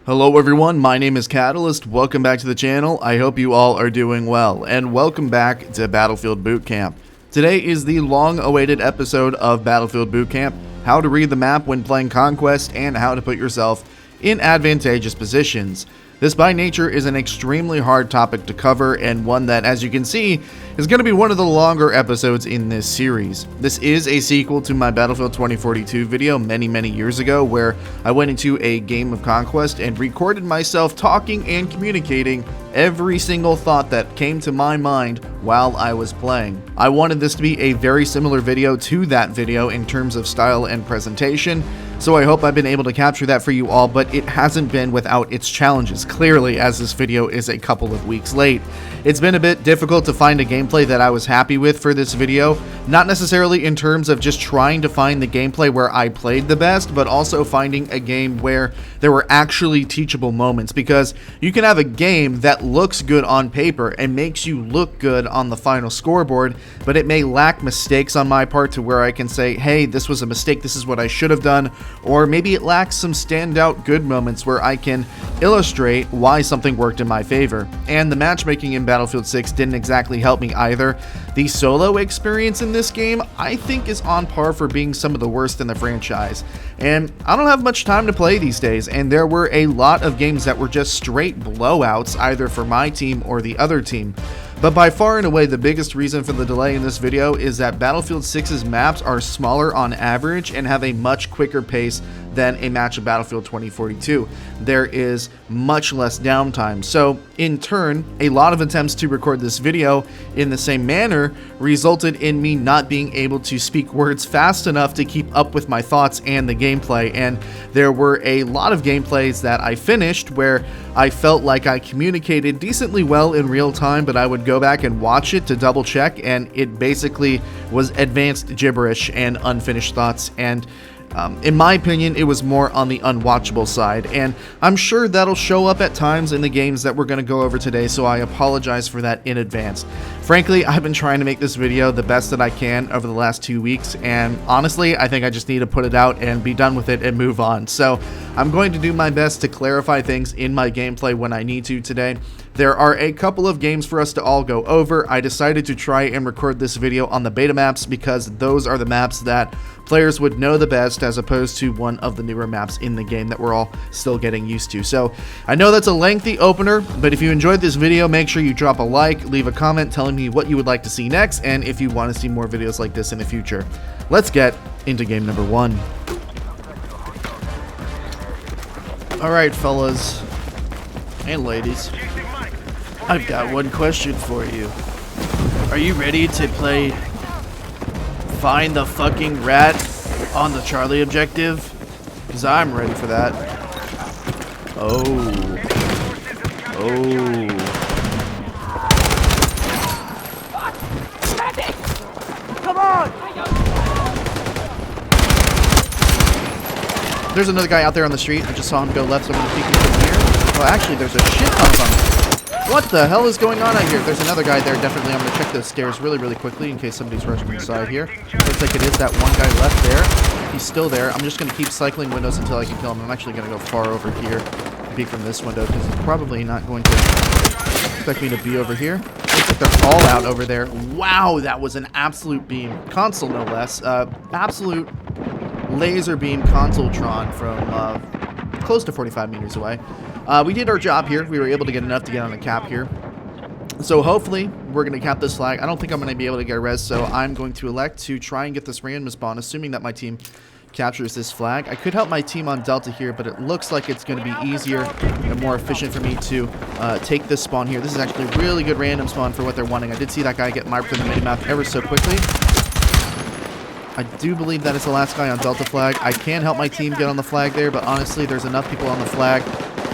Hello everyone, my name is Catalyst. Welcome back to the channel. I hope you all are doing well, and welcome back to Battlefield Bootcamp. Today is the long-awaited episode of Battlefield Bootcamp, how to read the map when playing Conquest, and how to put yourself in advantageous positions. This by nature is an extremely hard topic to cover, and one that, as you can see, is going to be one of the longer episodes in this series. This is a sequel to my Battlefield 2042 video many years ago, where I went into a game of Conquest and recorded myself talking and communicating every single thought that came to my mind while I was playing. I wanted this to be a very similar video to that video in terms of style and presentation, so I hope I've been able to capture that for you all, but it hasn't been without its challenges, clearly, as this video is a couple of weeks late. It's been a bit difficult to find a gameplay that I was happy with for this video, not necessarily in terms of just trying to find the gameplay where I played the best, but also finding a game where there were actually teachable moments, because you can have a game that looks good on paper and makes you look good on the final scoreboard, but it may lack mistakes on my part to where I can say, hey, this was a mistake, this is what I should have done, or maybe it lacks some standout good moments where I can illustrate why something worked in my favor. And the matchmaking in Battlefield 6 didn't exactly help me either. The solo experience in this game, I think, is on par for being some of the worst in the franchise. And I don't have much time to play these days, and there were a lot of games that were just straight blowouts, either for my team or the other team. But by far and away, the biggest reason for the delay in this video is that Battlefield 6's maps are smaller on average and have a much quicker pace than a match of Battlefield 2042. There is much less downtime. So, in turn, a lot of attempts to record this video in the same manner resulted in me not being able to speak words fast enough to keep up with my thoughts and the gameplay. And there were a lot of gameplays that I finished where I felt like I communicated decently well in real time, but I would go back and watch it to double check, and it basically was advanced gibberish and unfinished thoughts. And in my opinion, it was more on the unwatchable side, and I'm sure that'll show up at times in the games that we're going to go over today, so I apologize for that in advance. Frankly, I've been trying to make this video the best that I can over the last 2 weeks, and honestly, I think I just need to put it out and be done with it and move on. So I'm going to do my best to clarify things in my gameplay when I need to today. There are a couple of games for us to all go over. I decided to try and record this video on the beta maps because those are the maps that players would know the best, as opposed to one of the newer maps in the game that we're all still getting used to. So I know that's a lengthy opener, but if you enjoyed this video, make sure you drop a like, leave a comment telling me what you would like to see next, and if you want to see more videos like this in the future. Let's get into game number 1. Alright, fellas and ladies, I've got one question for you. Are you ready to play Find the Fucking Rat on the Charlie objective? Because I'm ready for that. Oh. Come on! There's another guy out there on the street. I just saw him go left, so I'm going to peek him from here. Well, actually, there's a shit ton of them. What the hell is going on out here? There's another guy there, definitely. I'm going to check those stairs really quickly in case somebody's rushing inside here. Looks like it is that one guy left there. He's still there. I'm just going to keep cycling windows until I can kill him. I'm actually going to go far over here and peek from this window, because he's probably not going to expect me to be over here. Looks like they're all out over there. Wow, that was an absolute beam. Console, no less. Absolute laser beam Consoletron from close to 45 meters away. We did our job here. We were able to get enough to get on a cap here. So hopefully we're going to cap this flag. I don't think I'm going to be able to get a res, so I'm going to elect to try and get this random spawn, assuming that my team captures this flag. I could help my team on Delta here, but it looks like it's going to be easier and more efficient for me to take this spawn here. This is actually a really good random spawn for what they're wanting. I did see that guy get marked in the minimap ever so quickly. I do believe that is the last guy on Delta flag. I can help my team get on the flag there, but honestly, there's enough people on the flag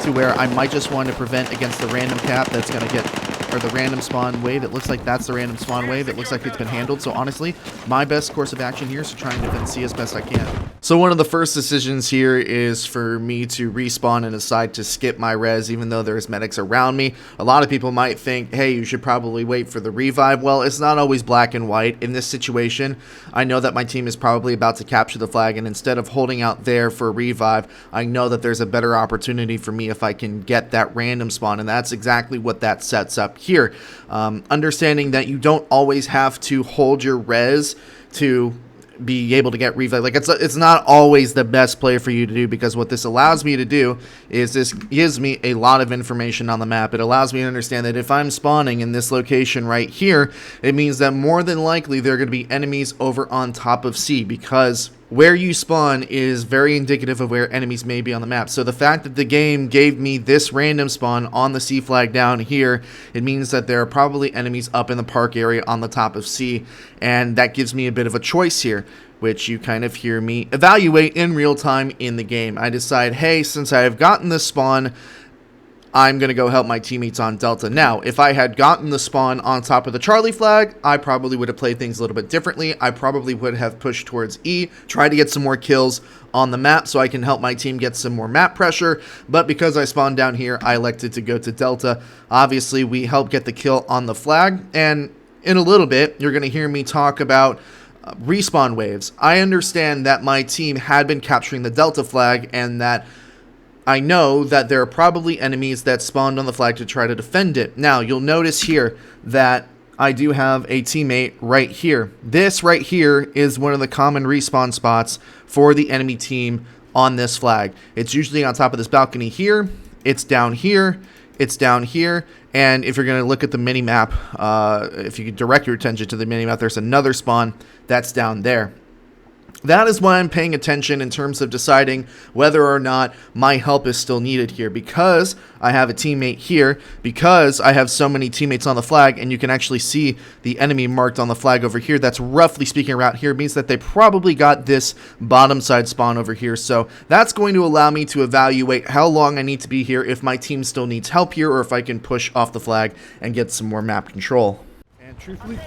to where I might just want to prevent against the random cap that's going to get or the random spawn wave. It looks like that's the random spawn wave. It looks like it's been handled. So honestly, my best course of action here is to try and defend C as best I can. So one of the first decisions here is for me to respawn and decide to skip my res, even though there's medics around me. A lot of people might think, hey, you should probably wait for the revive. Well, it's not always black and white. In this situation, I know that my team is probably about to capture the flag, and instead of holding out there for a revive, I know that there's a better opportunity for me if I can get that random spawn, and that's exactly what that sets up here. Understanding that you don't always have to hold your res to be able to get revive. Like, it's not always the best play for you to do, because what this allows me to do is this gives me a lot of information on the map. It allows me to understand that if I'm spawning in this location right here, it means that more than likely there are going to be enemies over on top of C, because where you spawn is very indicative of where enemies may be on the map. So the fact that the game gave me this random spawn on the C flag down here, it means that there are probably enemies up in the park area on the top of C, and that gives me a bit of a choice here, which you kind of hear me evaluate in real time in the game. I decide, hey, since I have gotten this spawn, I'm going to go help my teammates on Delta. Now, if I had gotten the spawn on top of the Charlie flag, I probably would have played things a little bit differently. I probably would have pushed towards E, tried to get some more kills on the map so I can help my team get some more map pressure. But because I spawned down here, I elected to go to Delta. Obviously, we helped get the kill on the flag. And in a little bit, you're going to hear me talk about respawn waves. I understand that my team had been capturing the Delta flag, and that I know that there are probably enemies that spawned on the flag to try to defend it. Now, you'll notice here that I do have a teammate right here. This right here is one of the common respawn spots for the enemy team on this flag. It's usually on top of this balcony here. It's down here. It's down here. And if you're going to look at the mini-map, if you could direct your attention to the mini-map, there's another spawn that's down there. That is why I'm paying attention in terms of deciding whether or not my help is still needed here, because I have a teammate here, because I have so many teammates on the flag, and you can actually see the enemy marked on the flag over here. That's roughly speaking around here. It means that they probably got this bottom side spawn over here. So that's going to allow me to evaluate how long I need to be here, if my team still needs help here, or if I can push off the flag and get some more map control. And truthfully,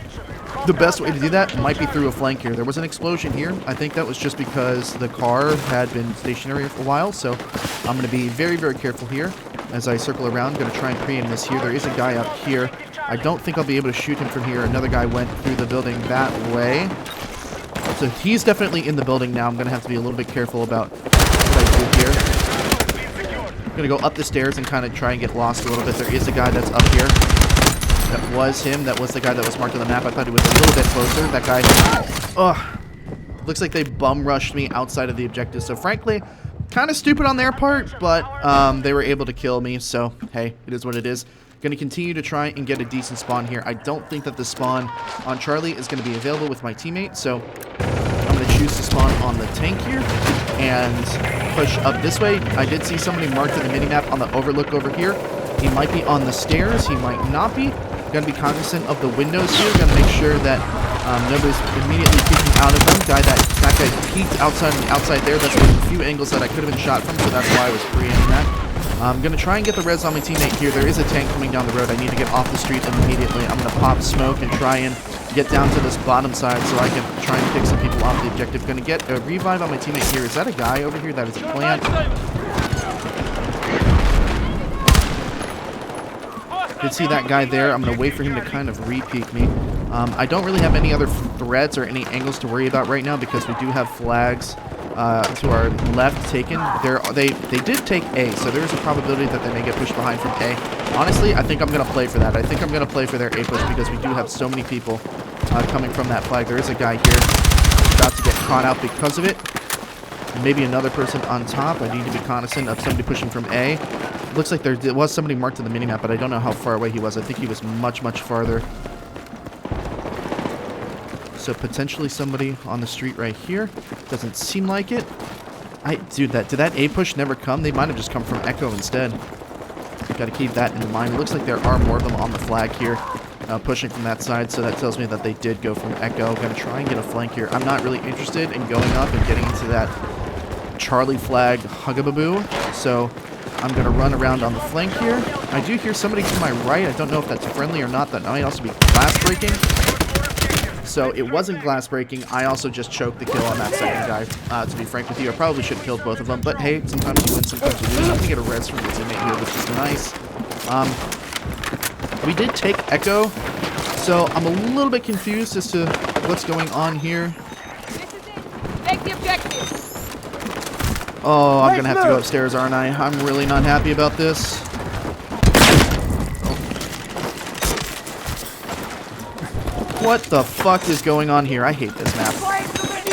the best way to do that might be through a flank here. There was an explosion here. I think that was just because the car had been stationary for a while, so I'm going to be very, very careful here as I circle around. I'm going to try and pre-aim this here. There is a guy up here. I don't think I'll be able to shoot him from here. Another guy went through the building that way. So he's definitely in the building now. I'm going to have to be a little bit careful about what I do here. I'm going to go up the stairs and kind of try and get lost a little bit. There is a guy that's up here. That was him. That was the guy that was marked on the map. I thought he was a little bit closer. That guy... Ugh. Looks like they bum rushed me outside of the objective. So frankly, kind of stupid on their part, but they were able to kill me. So, hey, it is what it is. Going to continue to try and get a decent spawn here. I don't think that the spawn on Charlie is going to be available with my teammate. So I'm going to choose to spawn on the tank here and push up this way. I did see somebody marked in the minimap on the overlook over here. He might be on the stairs. He might not be. Got to be cognizant of the windows here. Got to make sure that nobody's immediately peeking out of them. That guy peeked outside and outside there. That's one of the few angles that I could have been shot from, so that's why I was pre-aiming that. I'm going to try and get the res on my teammate here. There is a tank coming down the road. I need to get off the street immediately. I'm going to pop smoke and try and get down to this bottom side so I can try and pick some people off the objective. Going to get a revive on my teammate here. Is that a guy over here? That is a plant. Did see that guy there. I'm going to wait for him to kind of re-peek me. I don't really have any other threats or any angles to worry about right now because we do have flags to our left taken. They did take A, so there's a probability that they may get pushed behind from A. Honestly, I think I'm going to play for that. I think I'm going to play for their A push because we do have so many people coming from that flag. There is a guy here about to get caught out because of it. Maybe another person on top. I need to be cognizant of somebody pushing from A. Looks like there was somebody marked in the minimap, but I don't know how far away he was. I think he was much, much farther. So potentially somebody on the street right here. Doesn't seem like it. Dude, did that A push never come? They might have just come from Echo instead. Got to keep that in mind. It looks like there are more of them on the flag here, pushing from that side. So that tells me that they did go from Echo. Gonna try and get a flank here. I'm not really interested in going up and getting into that Charlie flag hugababoo. So I'm going to run around on the flank here. I do hear somebody to my right. I don't know if that's friendly or not. That might also be glass breaking. So it wasn't glass breaking. I also just choked the kill on that second guy. To be frank with you, I probably should have killed both of them. But hey, sometimes you win, sometimes you lose. I'm going to get a res from the teammate here, which is nice. We did take Echo, so I'm a little bit confused as to what's going on here. Take the objective. Oh, I'm going to have to go upstairs, aren't I? I'm really not happy about this. What the fuck is going on here? I hate this map.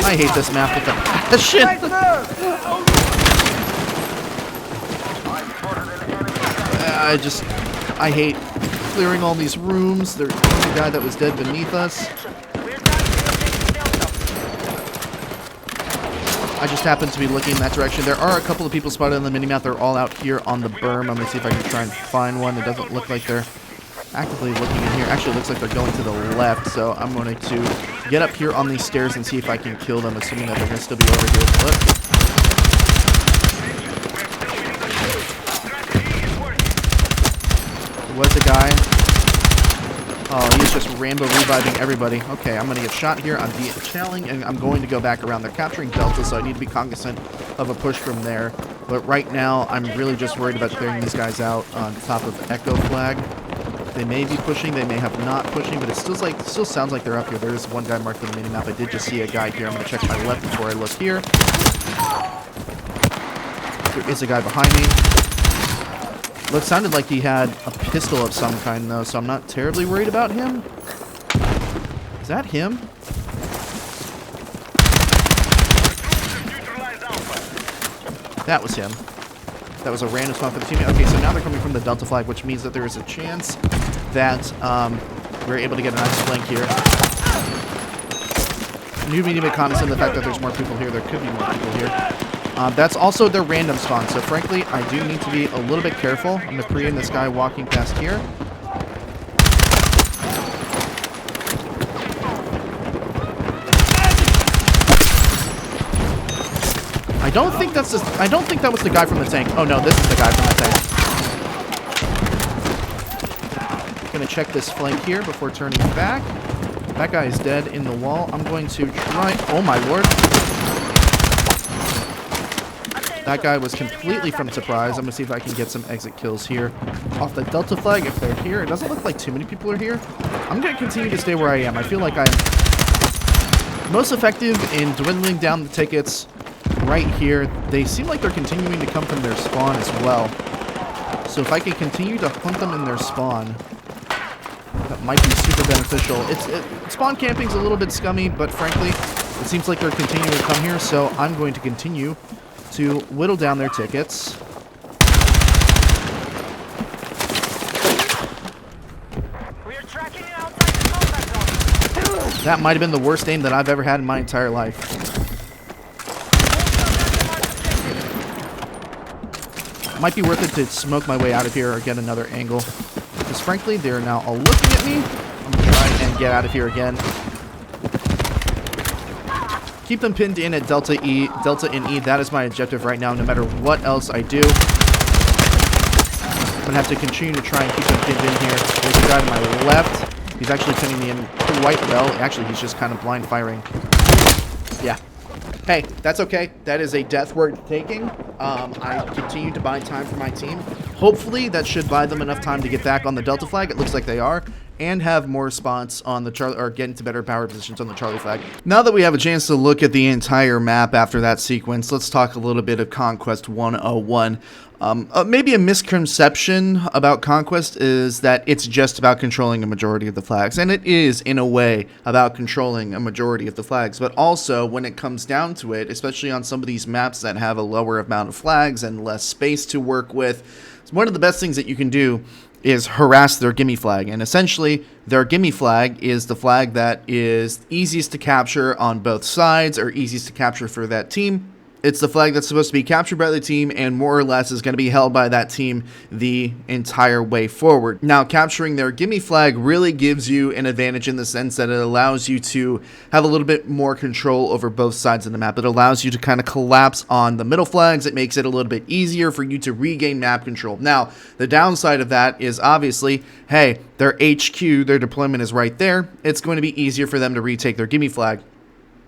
I hate this map with a passion. I hate clearing all these rooms. There's a guy that was dead beneath us. I just happened to be looking in that direction. There are a couple of people spotted on the minimap. They're all out here on the berm. I'm going to see if I can try and find one. It doesn't look like they're actively looking in here. Actually, it looks like they're going to the left, so I'm going to get up here on these stairs and see if I can kill them, assuming that they're going to still be over here. Look. There was a guy. Oh, he's just Rambo reviving everybody. Okay, I'm going to get shot here. I'm de-challing, and I'm going to go back around. They're capturing Delta, so I need to be cognizant of a push from there. But right now, I'm really just worried about clearing these guys out on top of Echo Flag. They may be pushing, they may have not pushing, but it still sounds like they're up here. There is one guy marked on the minimap. I did just see a guy here. I'm going to check my left before I look here. There is a guy behind me. Well, it sounded like he had a pistol of some kind, though, so I'm not terribly worried about him. Is that him? That was him. That was a random spawn for the teammate. Okay, so now they're coming from the Delta Flag, which means that there is a chance that we're able to get a nice flank here. You need to be cognizant of the fact that there's more people here. There could be more people here. That's also their random spawn, so frankly, I do need to be a little bit careful. I'm going to pre-aim this guy walking past here. I don't think that was the guy from the tank. Oh no, this is the guy from the tank. Gonna check this flank here before turning back. That guy is dead in the wall. I'm going to try. Oh my lord. That guy was completely from surprise. I'm gonna see if I can get some exit kills here off the Delta Flag if they're here. It doesn't look like too many people are here. I'm gonna continue to stay where I am. I feel like I'm most effective in dwindling down the tickets. Right here, they seem like they're continuing to come from their spawn as well. So if I can continue to hunt them in their spawn, that might be super beneficial. Spawn camping's a little bit scummy, but frankly, it seems like they're continuing to come here, so I'm going to continue to whittle down their tickets. That might have been the worst aim that I've ever had in my entire life. Might be worth it to smoke my way out of here or get another angle. Because frankly, they're now all looking at me. I'm going to try and get out of here again. Keep them pinned in at Delta and E. That is my objective right now, no matter what else I do. I'm going to have to continue to try and keep them pinned in here. There's a guy to my left. He's actually pinning me in quite well. Actually, he's just kind of blind firing. Yeah. Hey, that's okay. That is a death worth taking. I continue to buy time for my team. Hopefully, that should buy them enough time to get back on the Delta Flag. It looks like they are. And have more spots on the Charlie, or get into better power positions on the Charlie Flag. Now that we have a chance to look at the entire map after that sequence, let's talk a little bit of Conquest 101. Maybe a misconception about Conquest is that it's just about controlling a majority of the flags, and it is, in a way, about controlling a majority of the flags, but also, when it comes down to it, especially on some of these maps that have a lower amount of flags and less space to work with, one of the best things that you can do is harass their gimme flag, and essentially, their gimme flag is the flag that is easiest to capture on both sides, or easiest to capture for that team. It's the flag that's supposed to be captured by the team and more or less is going to be held by that team the entire way forward. Now, capturing their gimme flag really gives you an advantage in the sense that it allows you to have a little bit more control over both sides of the map. It allows you to kind of collapse on the middle flags. It makes it a little bit easier for you to regain map control. Now, the downside of that is obviously, hey, their HQ, their deployment is right there. It's going to be easier for them to retake their gimme flag.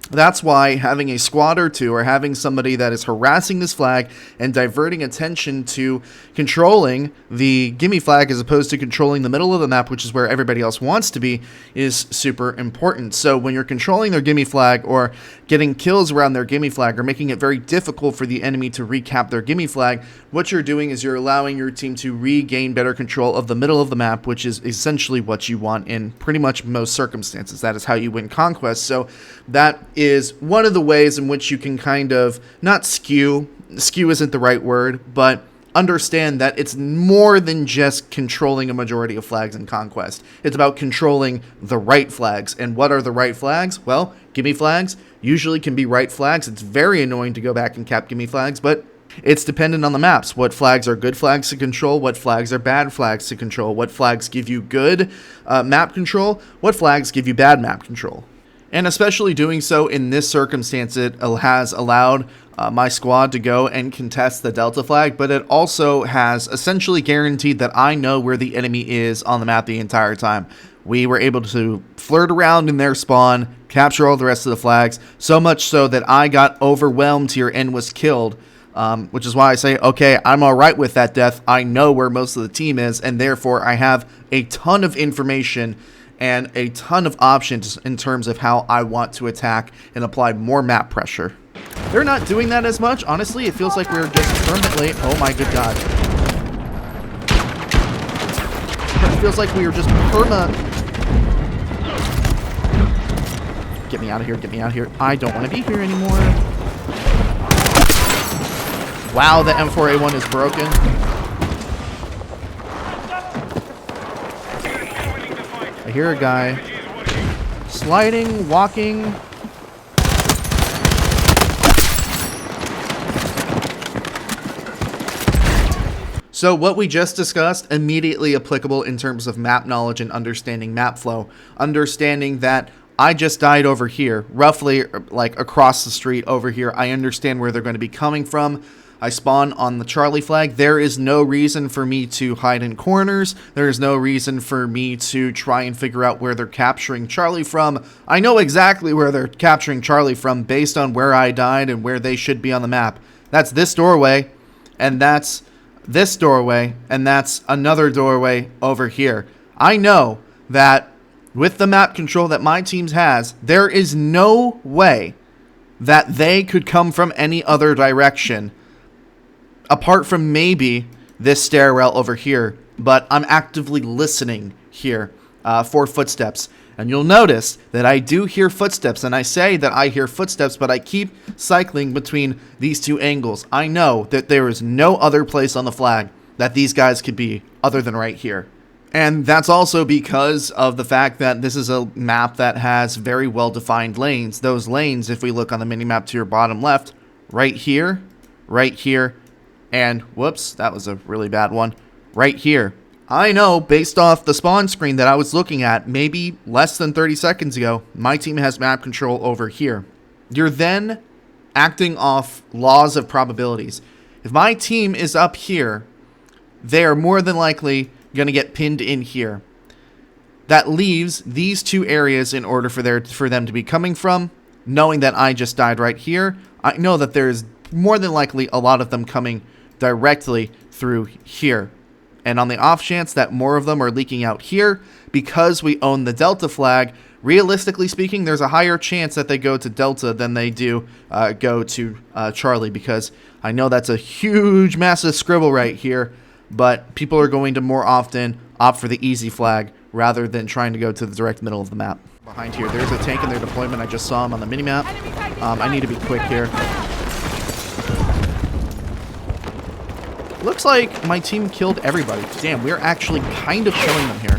That's why having a squad or two or having somebody that is harassing this flag and diverting attention to controlling the gimme flag as opposed to controlling the middle of the map, which is where everybody else wants to be, is super important. So when you're controlling their gimme flag or getting kills around their gimme flag or making it very difficult for the enemy to recap their gimme flag, what you're doing is you're allowing your team to regain better control of the middle of the map, which is essentially what you want in pretty much most circumstances. That is how you win Conquest. So that is one of the ways in which you can kind of not skew isn't the right word, but understand that it's more than just controlling a majority of flags in Conquest. It's about controlling the right flags. And what are the right flags? Well, gimme flags usually can be right flags. It's very annoying to go back and cap gimme flags, but it's dependent on the maps. What flags are good flags to control? What flags are bad flags to control? What flags give you good map control? What flags give you bad map control? And especially doing so in this circumstance, it has allowed my squad to go and contest the Delta flag, but it also has essentially guaranteed that I know where the enemy is on the map the entire time. We were able to flirt around in their spawn, capture all the rest of the flags, so much so that I got overwhelmed here and was killed, which is why I say, okay, I'm all right with that death. I know where most of the team is, and therefore I have a ton of information and a ton of options in terms of how I want to attack and apply more map pressure. They're not doing that as much. Honestly, it feels like we're just permanently... Oh my good god. It feels like we are just Get me out of here, get me out of here. I don't want to be here anymore. Wow, the M4A1 is broken. I hear a guy sliding, walking. So what we just discussed, immediately applicable in terms of map knowledge and understanding map flow. Understanding that I just died over here, roughly like across the street over here. I understand where they're going to be coming from. I spawn on the Charlie flag. There is no reason for me to hide in corners. There is no reason for me to try and figure out where they're capturing Charlie from. I know exactly where they're capturing Charlie from based on where I died and where they should be on the map. That's this doorway, and that's this doorway, and that's another doorway over here. I know that with the map control that my team has, there is no way that they could come from any other direction apart from maybe this stairwell over here, but I'm actively listening here for footsteps. And you'll notice that I do hear footsteps, and I say that I hear footsteps, but I keep cycling between these two angles. I know that there is no other place on the flag that these guys could be other than right here. And that's also because of the fact that this is a map that has very well-defined lanes. Those lanes, if we look on the mini-map to your bottom left, right here, and whoops, that was a really bad one, right here. I know, based off the spawn screen that I was looking at maybe less than 30 seconds ago, my team has map control over here. You're then acting off laws of probabilities. If my team is up here, they are more than likely going to get pinned in here. That leaves these two areas in order for them to be coming from. Knowing that I just died right here, I know that there's more than likely a lot of them coming directly through here. And on the off chance that more of them are leaking out here, because we own the Delta flag, realistically speaking, there's a higher chance that they go to Delta than they do go to Charlie, because I know that's a huge, massive scribble right here, but people are going to more often opt for the easy flag rather than trying to go to the direct middle of the map. Behind here, there's a tank in their deployment. I just saw him on the minimap. I need to be quick here. Looks like my team killed everybody. Damn, we're actually kind of killing them here.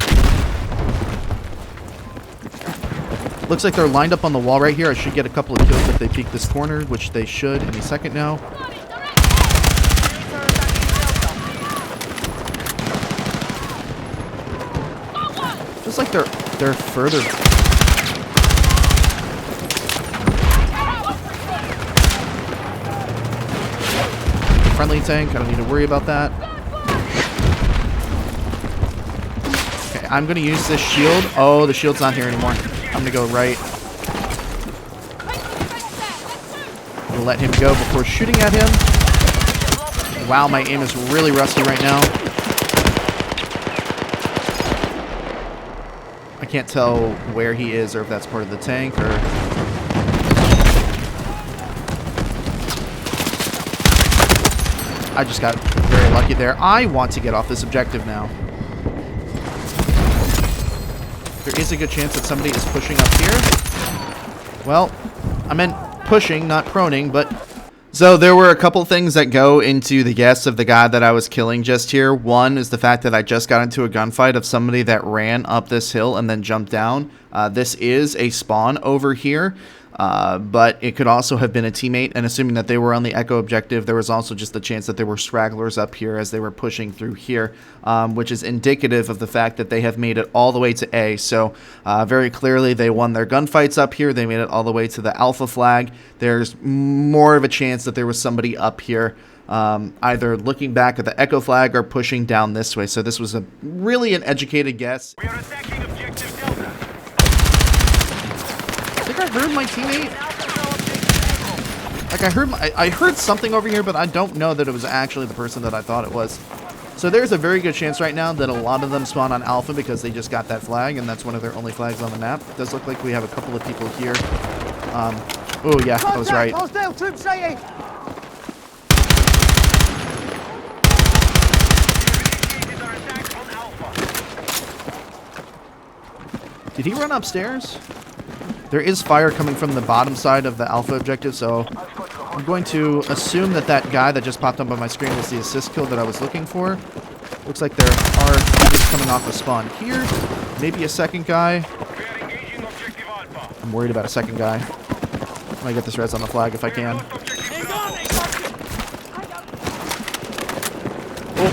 Looks like they're lined up on the wall right here. I should get a couple of kills if they peek this corner, which they should any second now. Feels like they're further. Friendly tank. I don't need to worry about that. Okay, I'm gonna use this shield. Oh, the shield's not here anymore. I'm gonna go right. I'm gonna let him go before shooting at him. Wow, my aim is really rusty right now. I can't tell where he is or if that's part of the tank or... I just got very lucky there. I want to get off this objective now. There is a good chance that somebody is pushing up here. Well, I meant pushing, not proning, but... So there were a couple things that go into the guess of the guy that I was killing just here. One is the fact that I just got into a gunfight of somebody that ran up this hill and then jumped down. This is a spawn over here, but it could also have been a teammate. And assuming that they were on the Echo objective, there was also just the chance that there were stragglers up here as they were pushing through here, which is indicative of the fact that they have made it all the way to A. So very clearly they won their gunfights up here. They made it all the way to the Alpha flag. There's more of a chance that there was somebody up here either looking back at the Echo flag or pushing down this way. So this was really an educated guess. We are attacking objective Delta. I think I heard my teammate. Like I heard something over here, but I don't know that it was actually the person that I thought it was. So there's a very good chance right now that a lot of them spawn on Alpha because they just got that flag, and that's one of their only flags on the map. It does look like we have a couple of people here. Oh yeah, I was right. Did he run upstairs? There is fire coming from the bottom side of the Alpha objective, so I'm going to assume that that guy that just popped up on my screen was the assist kill that I was looking for. Looks like there are teammates coming off the spawn here. Maybe a second guy. I'm worried about a second guy. I'm gonna get this res on the flag if I can. Oh.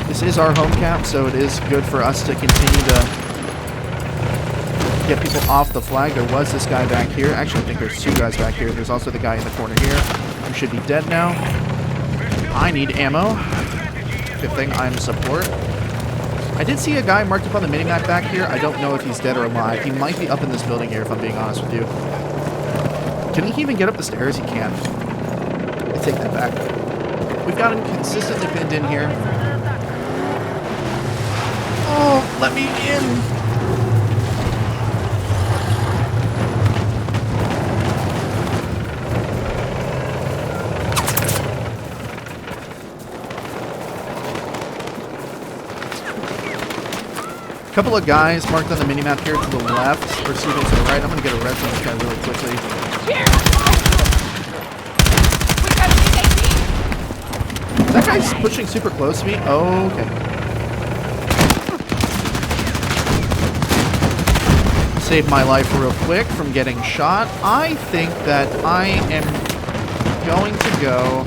This is our home camp, so it is good for us to continue to get people off the flag. There was this guy back here. Actually, I think there's two guys back here. There's also the guy in the corner here who should be dead now. I need ammo. Good thing I'm support. I did see a guy marked up on the minimap back here. I don't know if he's dead or alive. He might be up in this building here, if I'm being honest with you. Can he even get up the stairs? He can't. I take that back. We've got him consistently pinned in here. Oh, let me in. A couple of guys marked on the minimap here to the left, or excuse me, to the right. I'm going to get a red on this guy really quickly. That guy's pushing super close to me. Oh, okay. Saved my life real quick from getting shot. I think that I am going to go...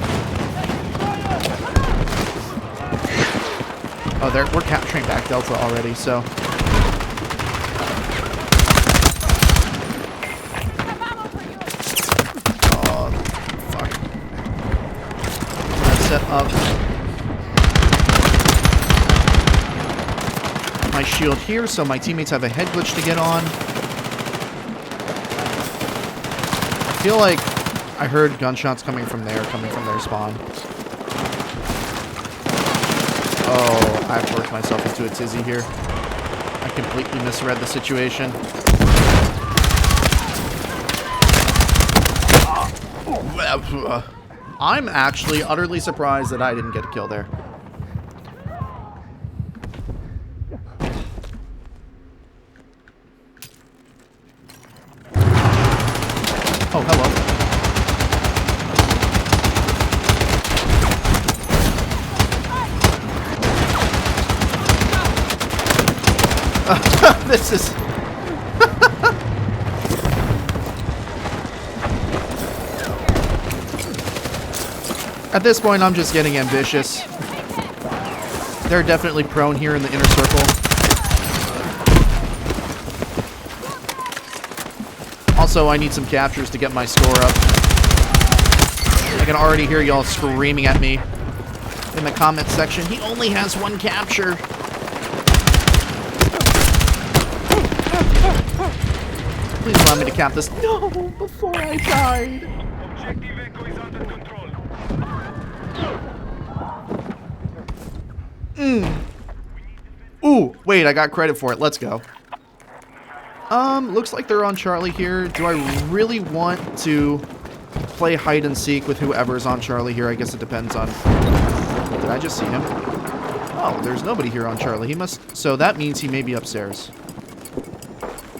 Oh, we're capturing back Delta already, so... Oh, fuck. Let's set up my shield here, so my teammates have a head glitch to get on. I feel like I heard gunshots coming from their spawn. Oh, I've worked myself into a tizzy here. I completely misread the situation. I'm actually utterly surprised that I didn't get a kill there. Oh, hello. This is... At this point, I'm just getting ambitious. They're definitely prone here in the inner circle. Also, I need some captures to get my score up. I can already hear y'all screaming at me in the comment section. He only has one capture. Please allow me to cap this. No, before I died. Objective Echo is under control. Ooh, wait, I got credit for it. Let's go. Looks like they're on Charlie here. Do I really want to play hide and seek with whoever's on Charlie here? I guess it depends on... Did I just see him? Oh, there's nobody here on Charlie. He must... So that means he may be upstairs.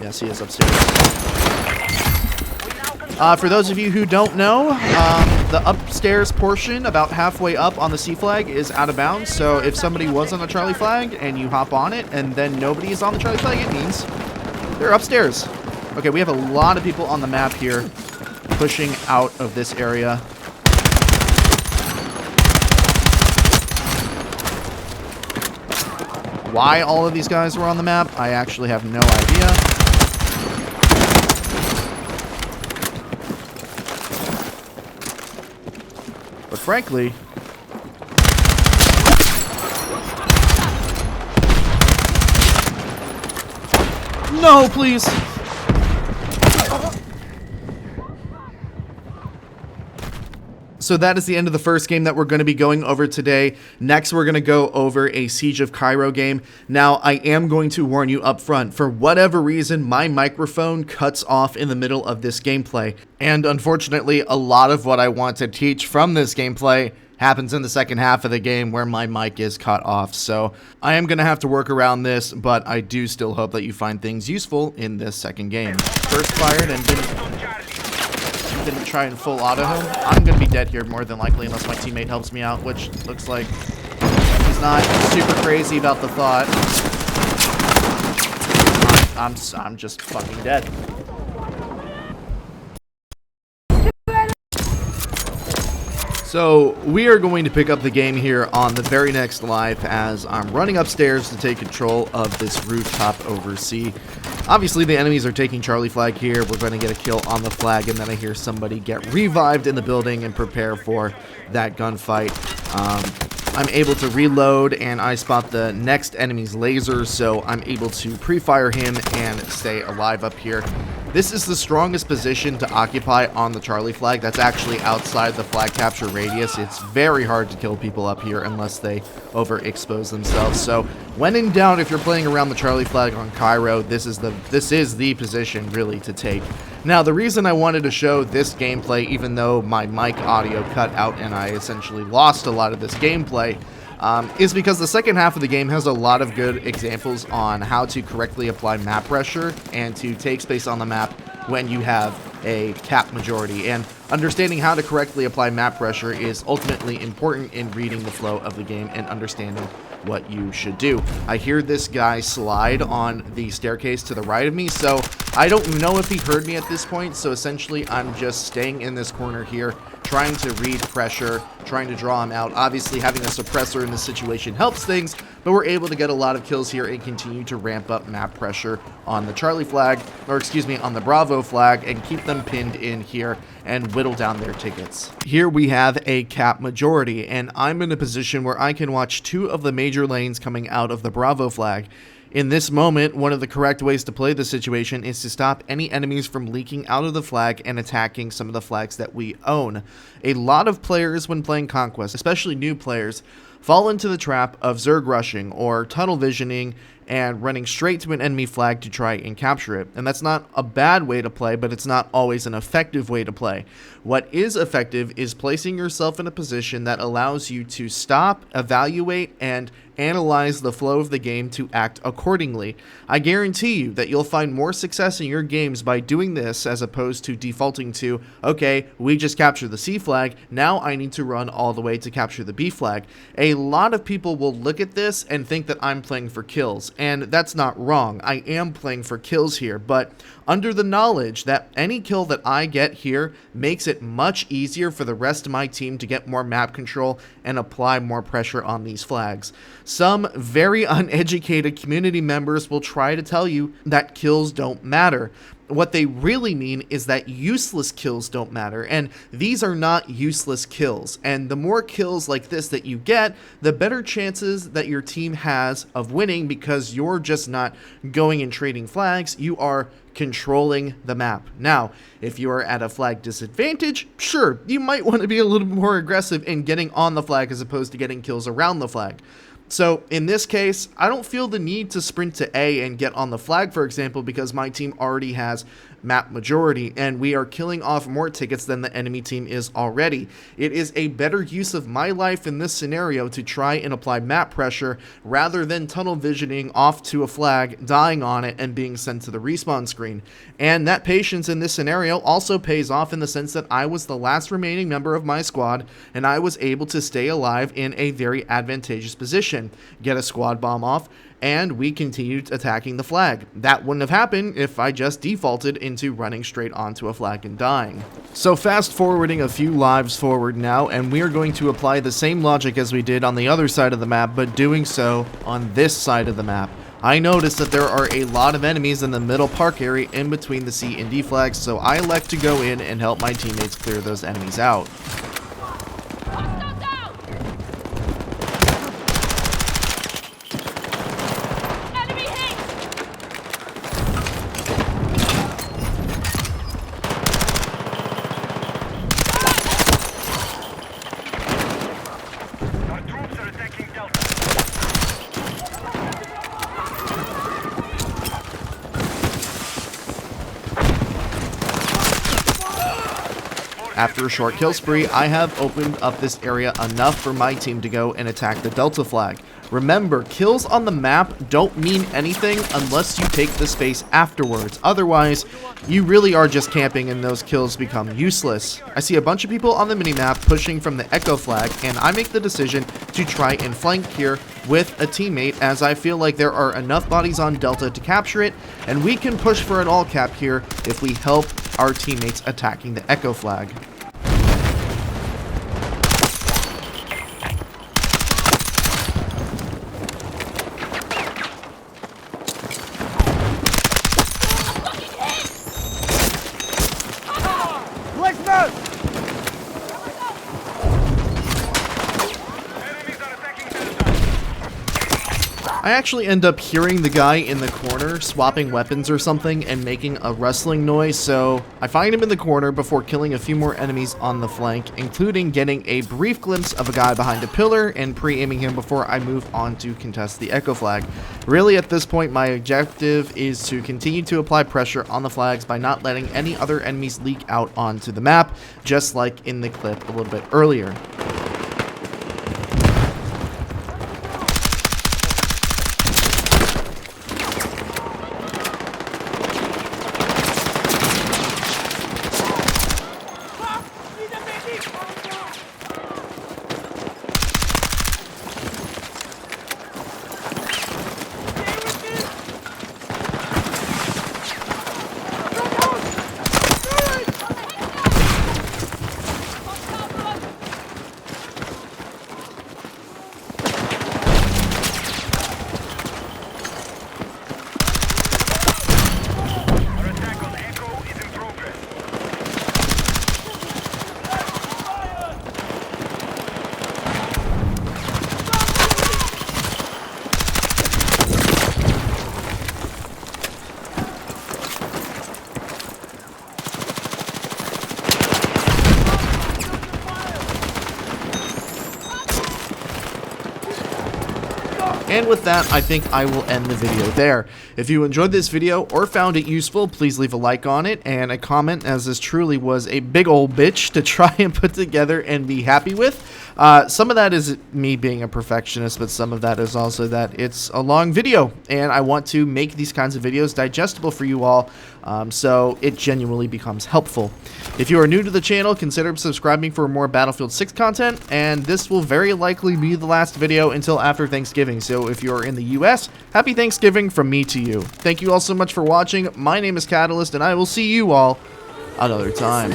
Yes, he is upstairs. For those of you who don't know, the upstairs portion, about halfway up on the C flag, is out of bounds. So if somebody was on the Charlie flag and you hop on it and then nobody is on the Charlie flag, it means they're upstairs. Okay, we have a lot of people on the map here pushing out of this area. Why all of these guys were on the map, I actually have no idea. But frankly, no, please. So that is the end of the first game that we're going to be going over today. Next, we're going to go over a Siege of Cairo game. Now, I am going to warn you up front. For whatever reason, my microphone cuts off in the middle of this gameplay. And unfortunately, a lot of what I want to teach from this gameplay happens in the second half of the game where my mic is cut off. So I am going to have to work around this, but I do still hope that you find things useful in this second game. First fired and didn't try and full auto him. I'm going to be dead here more than likely unless my teammate helps me out, which looks like he's not super crazy about the thought. I'm just fucking dead. So we are going to pick up the game here on the very next live as I'm running upstairs to take control of this rooftop over C. Obviously the enemies are taking Charlie flag here. We're going to get a kill on the flag and then I hear somebody get revived in the building and prepare for that gunfight. I'm able to reload and I spot the next enemy's laser, so I'm able to pre-fire him and stay alive up here. This is the strongest position to occupy on the Charlie flag. That's actually outside the flag capture radius. It's very hard to kill people up here unless they overexpose themselves. So when in doubt, if you're playing around the Charlie flag on Cairo, this is the position really to take. Now, the reason I wanted to show this gameplay, even though my mic audio cut out and I essentially lost a lot of this gameplay, is because the second half of the game has a lot of good examples on how to correctly apply map pressure and to take space on the map when you have a cap majority. And understanding how to correctly apply map pressure is ultimately important in reading the flow of the game and understanding what you should do. I hear this guy slide on the staircase to the right of me, so I don't know if he heard me at this point, so essentially I'm just staying in this corner here, trying to read pressure, trying to draw him out. Obviously having a suppressor in this situation helps things, but we're able to get a lot of kills here and continue to ramp up map pressure on the Charlie flag, or excuse me, on the Bravo flag, and keep them pinned in here and whittle down their tickets. Here we have a cap majority, and I'm in a position where I can watch two of the major lanes coming out of the Bravo flag. In this moment, one of the correct ways to play the situation is to stop any enemies from leaking out of the flag and attacking some of the flags that we own. A lot of players when playing Conquest, especially new players, fall into the trap of Zerg rushing or tunnel visioning and running straight to an enemy flag to try and capture it. And that's not a bad way to play, but it's not always an effective way to play. What is effective is placing yourself in a position that allows you to stop, evaluate, and analyze the flow of the game to act accordingly. I guarantee you that you'll find more success in your games by doing this as opposed to defaulting to, okay, we just captured the C flag, now I need to run all the way to capture the B flag. A lot of people will look at this and think that I'm playing for kills, and that's not wrong. I am playing for kills here, but under the knowledge that any kill that I get here makes it much easier for the rest of my team to get more map control and apply more pressure on these flags. Some very uneducated community members will try to tell you that kills don't matter. What they really mean is that useless kills don't matter, and these are not useless kills. And the more kills like this that you get, the better chances that your team has of winning, because you're just not going and trading flags, you are controlling the map. Now, if you are at a flag disadvantage, sure, you might want to be a little more aggressive in getting on the flag as opposed to getting kills around the flag. So in this case, I don't feel the need to sprint to A and get on the flag, for example, because my team already has map majority and we are killing off more tickets than the enemy team is already. It is a better use of my life in this scenario to try and apply map pressure rather than tunnel visioning off to a flag, dying on it, and being sent to the respawn screen. And that patience in this scenario also pays off in the sense that I was the last remaining member of my squad and I was able to stay alive in a very advantageous position, get a squad bomb off, and we continued attacking the flag. That wouldn't have happened if I just defaulted into running straight onto a flag and dying. So fast forwarding a few lives forward now, and we are going to apply the same logic as we did on the other side of the map, but doing so on this side of the map. I noticed that there are a lot of enemies in the middle park area in between the C and D flags, so I elect to go in and help my teammates clear those enemies out. Our troops are attacking Delta. After a short kill spree, I have opened up this area enough for my team to go and attack the Delta flag. Remember, kills on the map don't mean anything unless you take the space afterwards. Otherwise, you really are just camping and those kills become useless. I see a bunch of people on the minimap pushing from the Echo flag, and I make the decision to try and flank here with a teammate, as I feel like there are enough bodies on Delta to capture it, and we can push for an all cap here if we help our teammates attacking the Echo flag. Enemies are attacking Delta. I actually end up hearing the guy in the corner swapping weapons or something and making a rustling noise, so I find him in the corner before killing a few more enemies on the flank, including getting a brief glimpse of a guy behind a pillar and pre-aiming him before I move on to contest the Echo flag. Really, at this point, my objective is to continue to apply pressure on the flags by not letting any other enemies leak out onto the map, just like in the clip a little bit earlier. Our attack on Echo is in progress. And with that, I think I will end the video there. If you enjoyed this video or found it useful, please leave a like on it and a comment, as this truly was a big old bitch to try and put together and be happy with. Some of that is me being a perfectionist, but some of that is also that it's a long video, and I want to make these kinds of videos digestible for you all So it genuinely becomes helpful. If you are new to the channel, consider subscribing for more Battlefield 6 content, and this will very likely be the last video until after Thanksgiving. So if you're in the US, happy Thanksgiving from me to you. Thank you all so much for watching. My name is Catalyst, and I will see you all another time.